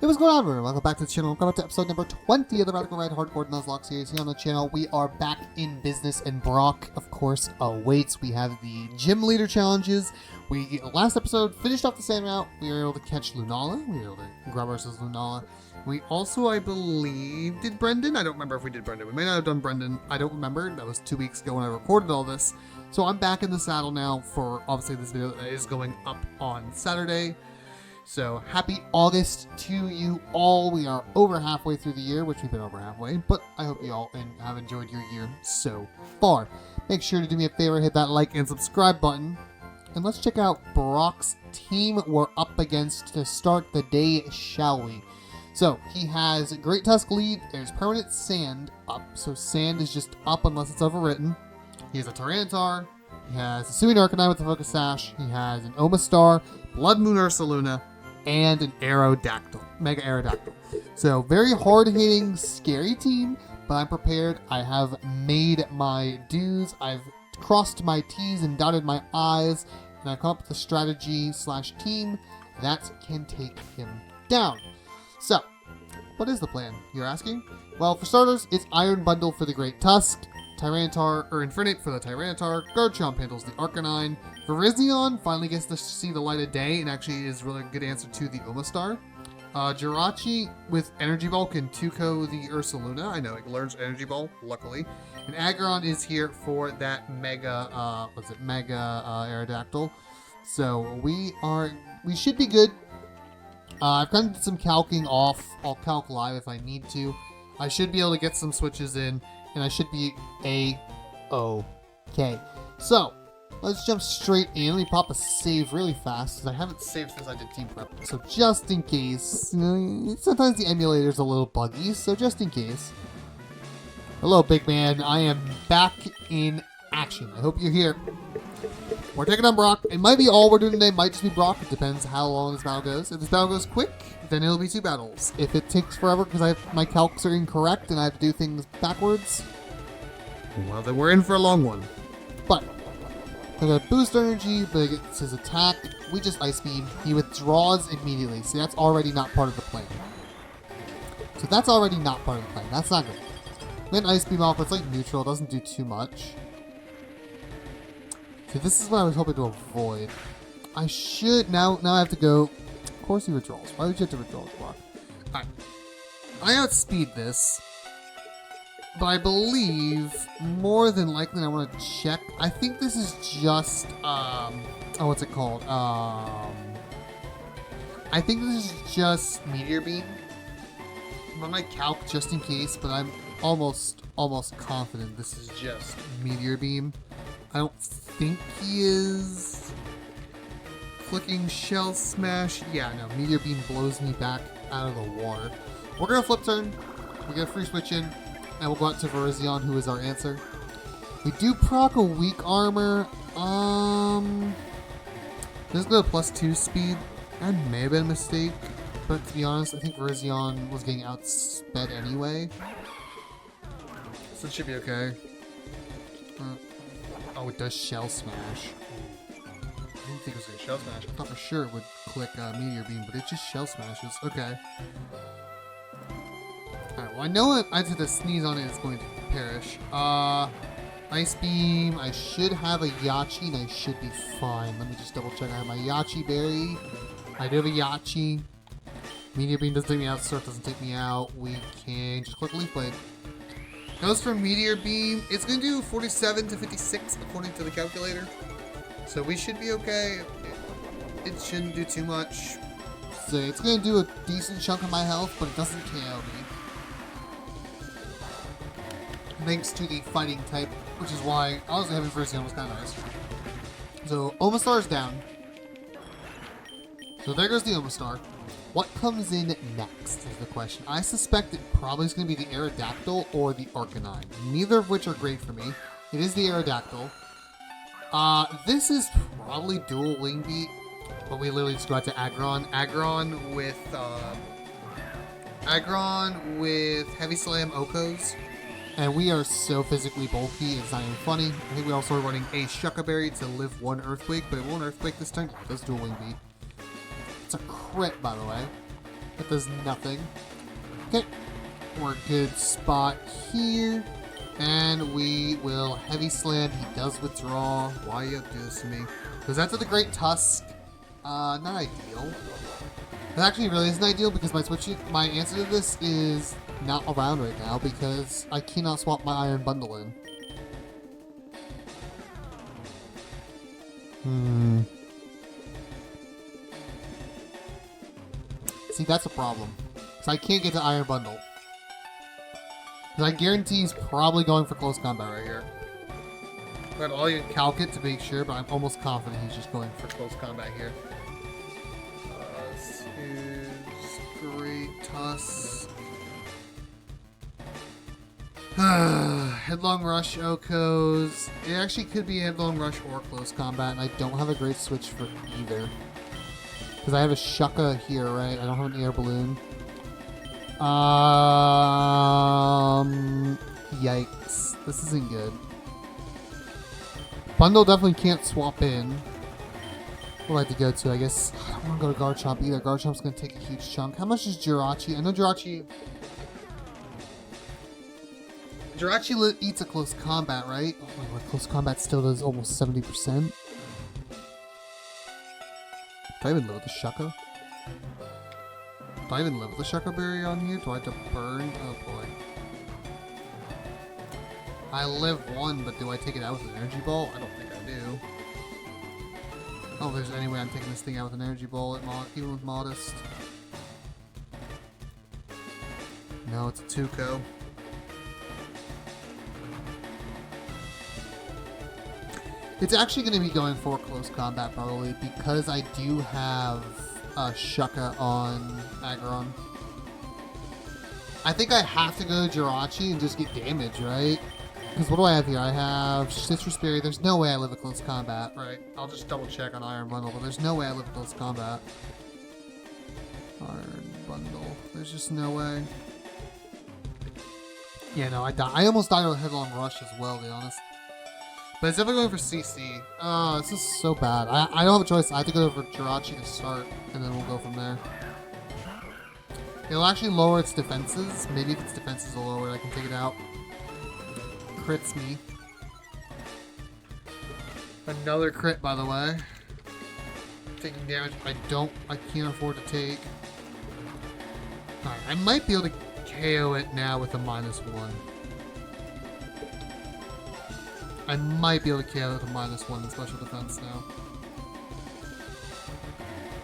Hey, what's going on, everyone? Welcome back to the channel. Welcome back to episode number 20 of the Radical Red Hardcore Nuzlocke series here on the channel. We are back in business, and Brock, of course, awaits. We have the gym leader challenges. Last episode finished off the sand route. We were able to catch Lunala. We were able to grab ourselves Lunala. We also, I believe, did Brendan. I don't remember if we did Brendan. We may not have done Brendan. I don't remember. That was 2 weeks ago when I recorded all this. So I'm back in the saddle now for, obviously, this video that is going up on Saturday. So happy August to you all. We are over halfway through the year, which we've been over halfway, but I hope you all have enjoyed your year so far. Make sure to do me a favor, hit that like and subscribe button. And let's check out Brock's team we're up against to start the day, shall we? So he has a Great Tusk lead. There's permanent sand up, so sand is just up unless it's overwritten. He has a Tyranitar. He has a Suing Arcanine with the Focus Sash. He has an Omastar, Blood Moon Ursaluna, and an Aerodactyl, Mega Aerodactyl. So very hard-hitting, scary team, but I'm prepared. I have made my dues. I've crossed my T's and dotted my I's, and I've come up with a strategy slash team that can take him down. So, what is the plan, you're asking? Well, for starters, it's Iron Bundle for the Great Tusk, Tyranitar, or Infernape for the Tyranitar, Garchomp handles the Arcanine, Virizion finally gets to see the light of day and actually is really a good answer to the Omastar. Jirachi with Energy Ball can 2-ko the Ursaluna. I know, it learns Energy Ball, luckily. And Aggron is here for that Mega Aerodactyl. So we should be good. I've kind of did some calcing off. I'll calc live if I need to. I should be able to get some switches in, and I should be A-okay. So, let's jump straight in. Let me pop a save really fast, because I haven't saved since I did team prep. So just in case, you know, sometimes the emulator's a little buggy, so just in case. Hello, big man. I am back in action. I hope you're here. We're taking on Brock. It might be all we're doing today. It might just be Brock. It depends how long this battle goes. If this battle goes quick, then it'll be 2 battles. If it takes forever because my calcs are incorrect and I have to do things backwards, well, then we're in for a long one. But I got boost energy, but it gets his attack. We just Ice Beam. He withdraws immediately. See, that's already not part of the plan. So that's already not part of the plan. That's not good. Then Ice Beam off. It's like neutral. It doesn't do too much. So this is what I was hoping to avoid. I should now I have to go. Of course he withdraws. Why would you have to withdraw the block? Alright. I outspeed this. But I believe, more than likely, I want to check. I think this is just, what's it called? I think this is just Meteor Beam. I might calc just in case, but I'm almost confident this is just Meteor Beam. I don't think he is flicking Shell Smash. Yeah, no, Meteor Beam blows me back out of the water. We're going to flip turn. We get a free switch in. And we'll go out to Virizion, who is our answer. We do proc a weak armor. This go to +2 speed. That may have been a mistake. But to be honest, I think Virizion was getting outsped anyway. So it should be okay. Oh, it does Shell Smash. I didn't think it was going to Shell Smash. I thought for sure it would click Meteor Beam, but it just Shell Smashes. Okay. Alright, well I know if I have to sneeze on it, it's going to perish. Ice Beam, I should have a Yachi and I should be fine. Let me just double check. I have my Yachi Berry. I do have a Yachi. Meteor Beam doesn't take me out, Surf doesn't take me out. We can just click Leaf Blade. Goes for Meteor Beam. It's going to do 47 to 56 according to the calculator. So we should be okay. It shouldn't do too much. So it's going to do a decent chunk of my health, but it doesn't KO me. Thanks to the fighting type, which is why honestly having Virizion was kind of nice. So Omastar is down. So there goes the Omastar. What comes in next is the question. I suspect it probably is going to be the Aerodactyl or the Arcanine. Neither of which are great for me. It is the Aerodactyl. This is probably dual Wing Beat, but we literally just go out to Aggron. Aggron with Heavy Slam Okos. And we are so physically bulky, it's not even funny. I think we also are running a Shucca Berry to live 1 Earthquake, but it won't Earthquake this time. It does dual Wing Beat. It's a crit, by the way. That does nothing. Okay. We're good spot here. And we will heavy slam. He does withdraw. Why you have to do this to me? Goes out to the Great Tusk. Not ideal. It actually really isn't ideal because my answer to this is not around right now because I cannot swap my Iron Bundle in. See, that's a problem. So I can't get to Iron Bundle. Because I guarantee he's probably going for close combat right here. But I'll even calc it to make sure, but I'm almost confident he's just going for close combat here. This is Great Tusk. Headlong Rush, Okos. It actually could be Headlong Rush or close combat, and I don't have a great switch for either. Because I have a Shucka here, right? I don't have an air balloon. Yikes. This isn't good. Bundle definitely can't swap in. What do I have to go to? I guess I don't want to go to Garchomp either. Garchomp's going to take a huge chunk. How much is Jirachi? I know Jirachi eats a close combat, right? Oh my god, close combat still does almost 70%. Do I even live with the Shucka? Do I even live with the Shucka Berry on here? Do I have to burn? Oh boy. I live one, but do I take it out with an Energy Ball? I don't think I do. Oh, there's any way I'm taking this thing out with an Energy Ball, even with Modest. No, it's a Tuco. It's actually going to be going for close combat probably because I do have Shucka on Aggron. I think I have to go to Jirachi and just get damage, right? Because what do I have here? I have Citrus Berry. There's no way I live a close combat, right? I'll just double check on Iron Bundle, but there's no way I live a close combat. Iron Bundle. There's just no way. Yeah, no, I died. I almost died with Headlong Rush as well, to be honest. But it's definitely going for CC. Oh, this is so bad. I don't have a choice. I have to go for Jirachi to start, and then we'll go from there. It'll actually lower its defenses. Maybe if its defenses will lower it, I can take it out. Crits me. Another crit, by the way. Taking damage I can't afford to take. Alright, I might be able to KO it now with a -1. I might be able to KO with a -1 in special defense now.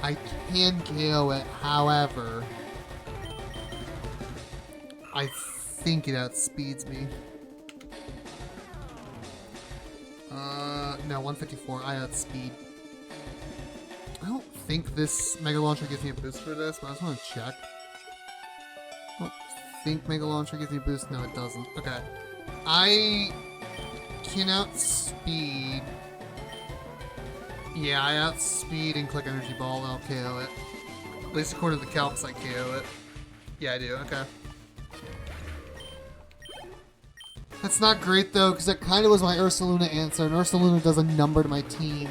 I can KO it, however, I think it outspeeds me. No, 154, I outspeed. I don't think this Mega Launcher gives me a boost for this, but I just want to check. I don't think Mega Launcher gives me a boost. No, it doesn't. Okay. I can outspeed. Yeah, I outspeed and click Energy Ball and I'll KO it. At least according to the calcs, I KO it. Yeah, I do. Okay. That's not great though, because that kind of was my Ursaluna answer, and Ursaluna does a number to my team.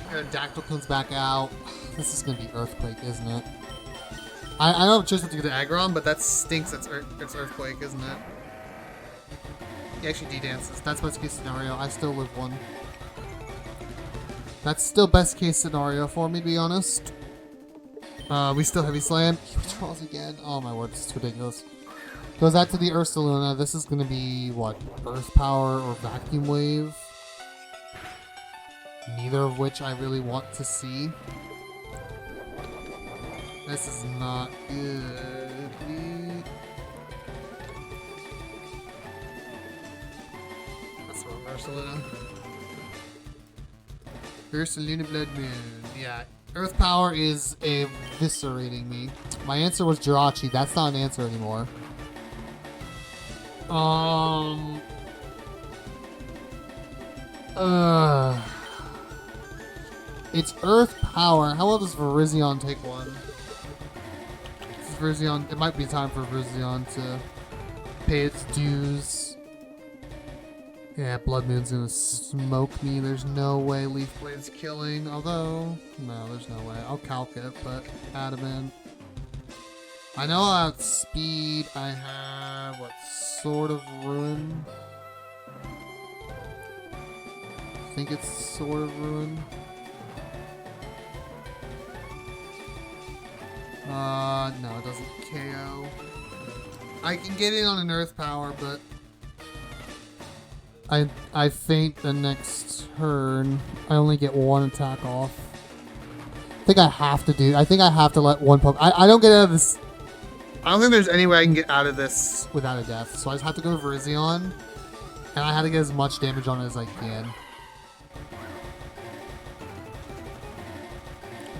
And Dactyl comes back out. This is going to be Earthquake, isn't it? I don't have a choice to get to Aggron, but that stinks. It's Earthquake, isn't it? He actually D-dances. That's best case scenario. I still live one. That's still best case scenario for me, to be honest. We still Heavy Slam. He withdraws again. Oh my word, this is ridiculous. Goes out to the Ursaluna. This is going to be, what, Earth Power or Vacuum Wave? Neither of which I really want to see. This is not good. That's wrong, Ursaluna. Ursaluna Blood Moon. Yeah, Earth Power is eviscerating me. My answer was Jirachi. That's not an answer anymore. It's Earth Power. How well does Virizion take one? Virizion, it might be time for Virizion to pay its dues. Yeah, Blood Moon's gonna smoke me. There's no way Leaf Blade's killing. Although, no, there's no way. I'll calc it, but Adamant. I know at speed I have what sort of ruin. I think it's sort of ruin. No, it doesn't KO. I can get in on an Earth Power, but I faint the next turn. I only get one attack off. I think I have to let one poke. I don't get out of this. I don't think there's any way I can get out of this without a death. So I just have to go to Virizion. And I had to get as much damage on it as I can.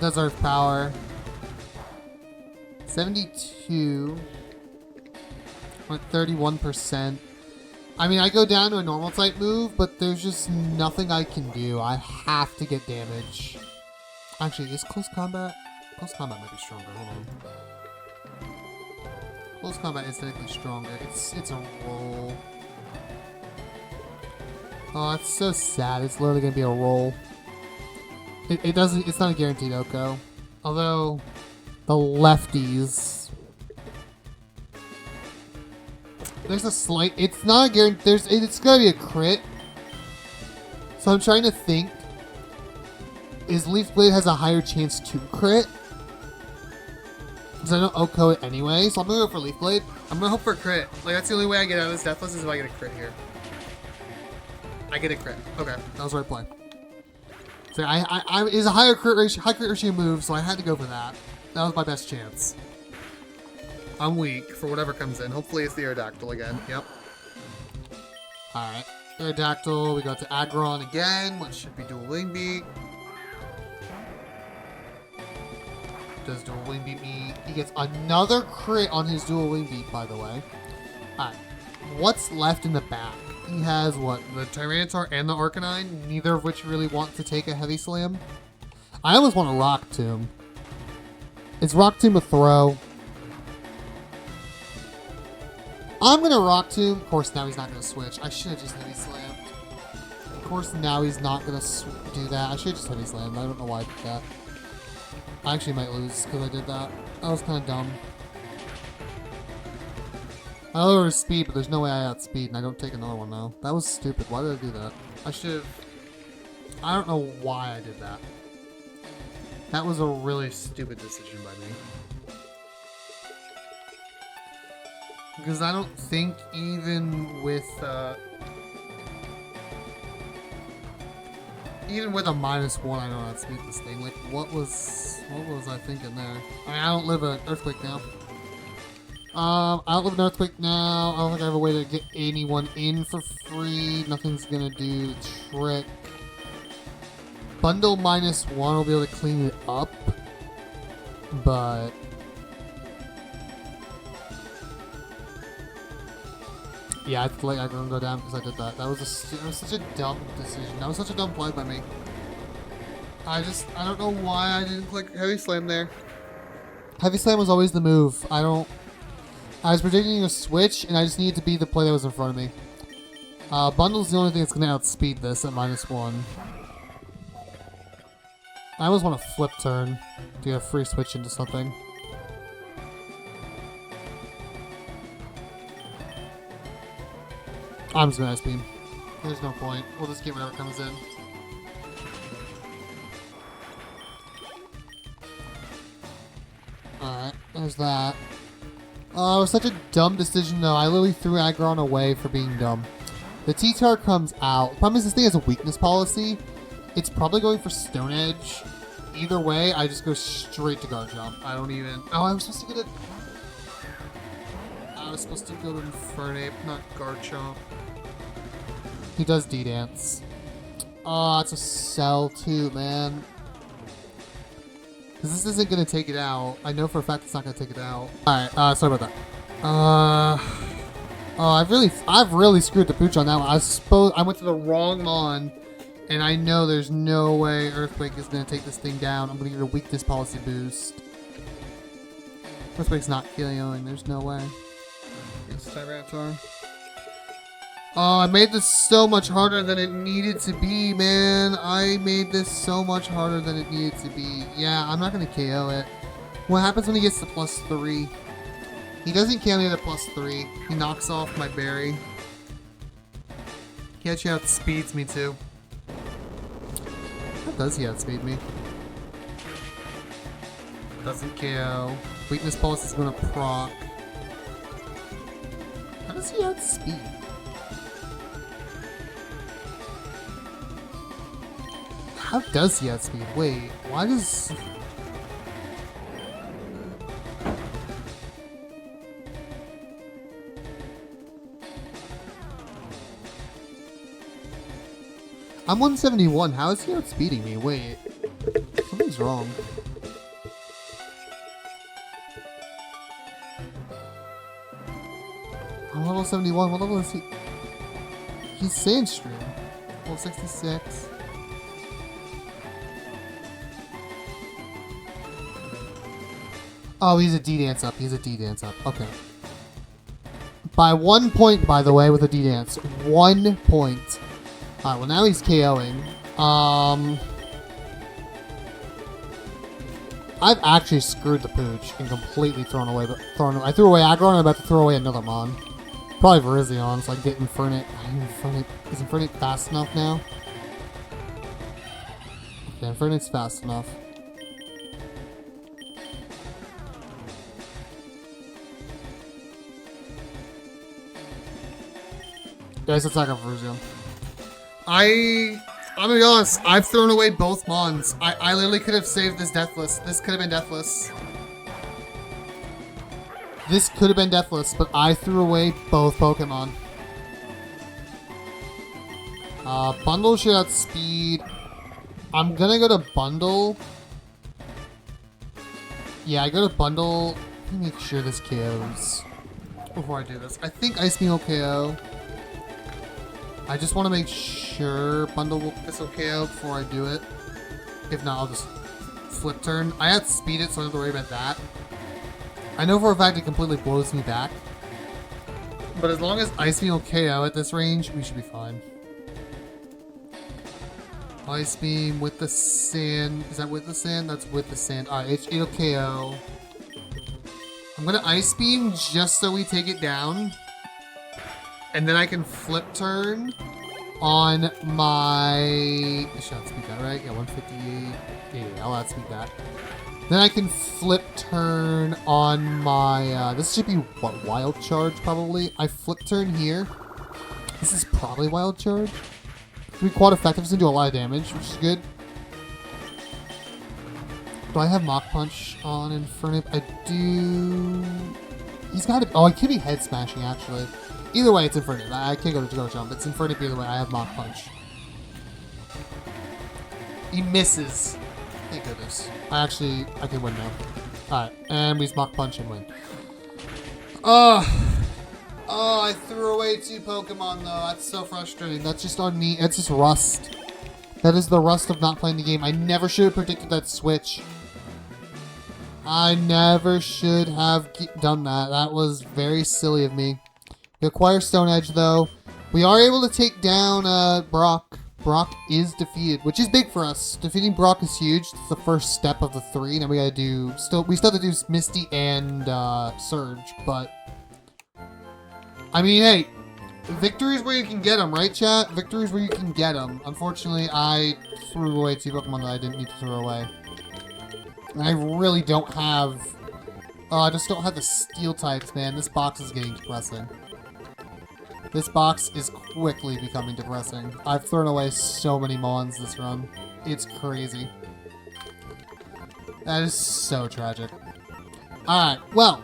Does Earth Power. 72. I'm at 31%. I mean, I go down to a normal type move, but there's just nothing I can do. I have to get damage. Actually, is close combat? Close combat might be stronger. Hold on. Close combat is technically stronger. It's a roll. Oh, it's so sad. It's literally gonna be a roll. It doesn't. It's not a guaranteed Oko. Although the lefties. There's a slight. It's not a guarantee. It's gonna be a crit. So I'm trying to think. Is Leaf Blade has a higher chance to crit? Because I don't Oko it anyway, so I'm gonna go for Leaf Blade. I'm gonna hope for a crit. Like, that's the only way I get out of this Deathless is if I get a crit here. I get a crit. Okay, that was the right play. So I is a high crit ratio move, so I had to go for that. That was my best chance. I'm weak for whatever comes in. Hopefully it's the Aerodactyl again. Yep. Alright. Aerodactyl, we got to Aggron again, which should be Dual Wing Beat. Does Dual Wing Beat me? He gets another crit on his Dual Wing Beat, by the way. Alright. What's left in the back? He has, what, the Tyranitar and the Arcanine, neither of which really want to take a Heavy Slam. I almost want a Rock Tomb. Is Rock Tomb a throw? I'm going to Rock Tomb. Of course, now he's not going to switch. I should have just Heavy Slammed. Of course, now he's not going to do that. I should have just Heavy Slammed. I don't know why I did that. I actually might lose because I did that. That was kind of dumb. I lower speed, but there's no way I outspeed, and I don't take another one now. That was stupid. Why did I do that? I should have... I don't know why I did that. That was a really stupid decision by me. Because I don't think even with a -1, I don't outspeed this thing. Like, what was I thinking there? I mean, I don't live an Earthquake now. I don't live an Earthquake now. I don't think I have a way to get anyone in for free. Nothing's gonna do the trick. Bundle -1 will be able to clean it up. But... yeah, I feel like I'm gonna go down because I did that. That was such a dumb decision. That was such a dumb play by me. I don't know why I didn't click Heavy Slam there. Heavy Slam was always the move. I was predicting a switch, and I just needed to be the play that was in front of me. Bundle's the only thing that's going to outspeed this at -1. I almost want to flip turn to get a free switch into something. I'm just going to Ice Beam. There's no point. We'll just get whatever comes in. Alright, there's that. It was such a dumb decision, though. I literally threw Aggron away for being dumb. The T-Tar comes out. The problem is this thing has a weakness policy. It's probably going for Stone Edge. Either way, I just go straight to Guard Jump. I don't even... oh, I was supposed to get it... I was supposed to go to Infernape, not Guard Jump. He does D-Dance. Oh, it's a Cell, too, man. Because this isn't going to take it out. I know for a fact it's not going to take it out. Alright, sorry about that. Oh, I've really screwed the pooch on that one. I went to the wrong Mon, and I know there's no way Earthquake is going to take this thing down. I'm going to get a weakness policy boost. Earthquake's not KOing. There's no way. It's Tyranitar. Oh, I made this so much harder than it needed to be, man. I made this so much harder than it needed to be. Yeah, I'm not going to KO it. What happens when he gets to +3? He doesn't KO me at a +3. He knocks off my berry. He actually outspeeds me, too. How does he outspeed me? Doesn't KO. Weakness pulse is going to proc. How does he outspeed? How does he outspeed? Wait, why does... I'm 171. How is he outspeeding me? Wait. Something's wrong. I'm level 71. What level is he? He's Sandstorm. Level 66. Oh, he's a D-Dance up. He's a D-Dance up. Okay. By 1 point, by the way, with a D-Dance. 1 point. Alright, well now he's KOing. I've actually screwed the pooch and completely thrown away. I threw away aggro and I'm about to throw away another mon. Probably Virizion, so I can get Infernate. Is Infernate fast enough now? Okay, Infernate's fast enough. Guys, let's attack Virizion. I'm gonna be honest, I've thrown away both mons. I literally could have saved this Deathless. This could have been Deathless. This could have been Deathless, but I threw away both Pokemon. Bundle should outspeed. I'm gonna go to Bundle. Yeah, I go to Bundle. Let me make sure this KOs before I do this. I think Ice Beam will KO. I just want to make sure Bundle this will KO before I do it. If not, I'll just Flip Turn. I outspeed it, so I don't have to worry about that. I know for a fact it completely blows me back. But as long as Ice Beam will KO at this range, we should be fine. Ice Beam with the sand. Is that with the sand? That's with the sand. Alright, it'll KO. I'm gonna Ice Beam just so we take it down. And then I can Flip Turn on my... I should outspeed that, right? Yeah, 158. Yeah, I'll outspeed that. Then I can Flip Turn on my... this should be, what, Wild Charge, probably? I Flip Turn here. This is probably Wild Charge. It's gonna be quite effective. It's gonna do a lot of damage, which is good. Do I have Mach Punch on Infernip? I do... He's got it... Oh, it could be Head Smashing, actually. Either way, it's Infernip. I can't go to Jump. It's Infernip either way. I have Mach Punch. He misses. Thank goodness. I can win now. Alright, and we just Mach Punch and win. Oh, I threw away 2 Pokemon, though. That's so frustrating. That's just on me. It's just rust. That is the rust of not playing the game. I never should have predicted that switch. I never should have done that. That was very silly of me. We acquire Stone Edge, though. We are able to take down Brock. Brock is defeated, which is big for us. Defeating Brock is huge. It's the first step of the 3. Now we gotta do... We still have to do Misty and Surge, but... I mean, hey, victory is where you can get them, right, chat? Victory is where you can get them. Unfortunately, I threw away 2 Pokemon that I didn't need to throw away. And I really don't have... I just don't have the Steel types, man. This box is getting depressing. This box is quickly becoming depressing. I've thrown away so many Mons this run. It's crazy. That is so tragic. Alright, well,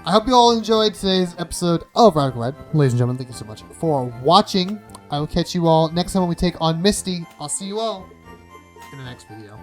I hope you all enjoyed today's episode of Radical Red. Ladies and gentlemen, thank you so much for watching. I will catch you all next time when we take on Misty. I'll see you all in the next video.